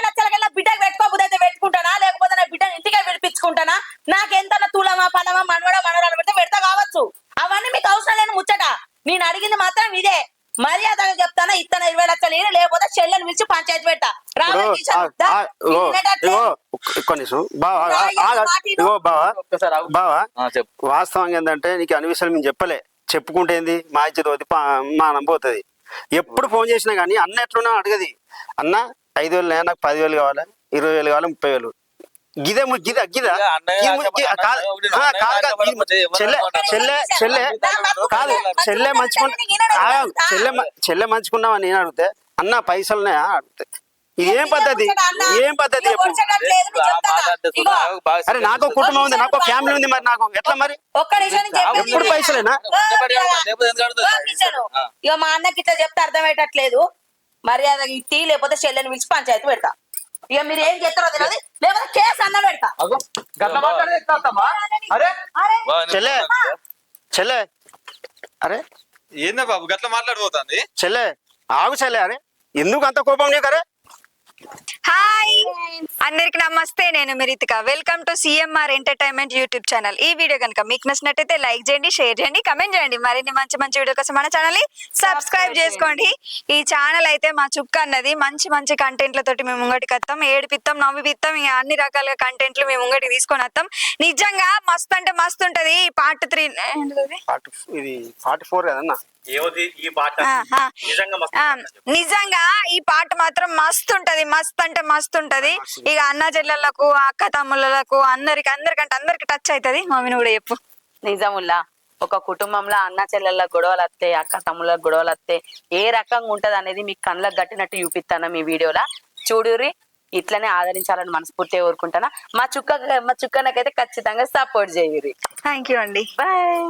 లక్షల బిడ్డకు పెట్టుకోబుద్ది అయితే పెట్టుకుంటానా, లేకపోతే నా బిడ్డ ఇంటికే విడిపించుకుంటానా. నాకు ఎంత తులమా పలమా మనవరాలు పెడితే పెడతా కావచ్చు. అవన్నీ మీకు అవసరం లేని ముచ్చట. నేను అడిగింది మాత్రం ఇదే. మర్యాదగా చెప్తానా, ఇత్తన 20 లక్షలు లేకపోతే చెల్లెని పిలిచి పంచాయతీ పెట్టా. వాస్తవంగా ఏంటంటే నీకు అన్ని విషయాలు మేము చెప్పలే. చెప్పుకుంటే ఏంది మా ఇచ్చేది మానం పోతుంది. ఎప్పుడు ఫోన్ చేసినా కానీ అన్న ఎట్లున్నా అడగది. అన్న 5,000 నాకు 10,000 కావాలి, 20,000 కావాలి, 30,000. గిదే గిద గిద చెల్లె మంచుకున్నావని నేను అడిగితే అన్న పైసలునే అడిగితే ఇదేం పద్ధతి? ఏం పద్ధతి? అరే నాకు కుటుంబం ఉంది, నాకు ఫ్యామిలీ ఉంది, మరి నాకు ఎట్లా? మరి ఎప్పుడు పైసలేనా? ఇక మా అన్నకి ఇట్లా చెప్తే అర్థమయ్యేటట్లేదు. మర్యాద ఇట్టి లేకపోతే చెల్లెని పిలిచి పంచాయతీ పెడతా. ఇక మీరు ఏం చేస్తారో తెలియదు, లేకపోతే కేసు అన్న పెడతా. చెల్లె అరే ఏందా బాబు గట్లా మాట్లాడిపోతుంది? చెల్లె ఆగు చెల్లె. అరే ఎందుకు అంత కోపం నీకు? అరే హాయ్ అందరికి నమస్తే, నేను Mirithika. Welcome to CMR entertainment YouTube channel. ఈ వీడియో కనుక మీకు నచ్చినట్టయితే లైక్ చేయండి, షేర్ చేయండి, కమెంట్ చేయండి. మరిన్ని మంచి మంచి వీడియో కోసం మన ఛానల్ ని సబ్స్క్రైబ్ చేసుకోండి. ఈ ఛానల్ అయితే మా చుక్క అన్నది మంచి మంచి కంటెంట్లతోటి మేము ముంగటికి వస్తాం. ఏడిపిస్తాం, నవ్విపిస్తాం, ఇక అన్ని రకాలుగా కంటెంట్లు మేము ముంగటికి తీసుకొని వస్తాం. నిజంగా మస్తు అంటే మస్తు ఉంటది. పార్ట్ 3 ఇది 44 కదన్నా. నిజంగా ఈ పాట మాత్రం మస్తు ఉంటది, మస్తు అంటే మస్తు ఉంటది. ఇక అన్న చెల్లెళ్ళకు, అక్క తమ్ముళ్ళకు, అందరికి టచ్ అవుతుంది. మమ్మీని కూడా చెప్పు. నిజముల్లా ఒక కుటుంబంలో అన్న చెల్లెళ్ళ గొడవలు వస్తాయి, అక్క తమ్ముళ్ళ గొడవలు వస్తాయి. ఏ రకంగా ఉంటది అనేది మీకు కళ్ళకు గట్టినట్టు చూపిస్తాను మీ వీడియోలో. చూడుర్రి, ఇట్లనే ఆదరించాలని మనస్ఫూర్తిగా కోరుకుంటానా. మా చుక్కనకైతే ఖచ్చితంగా సపోర్ట్ చేయుర్రి. థ్యాంక్ యూ అండి, బాయ్.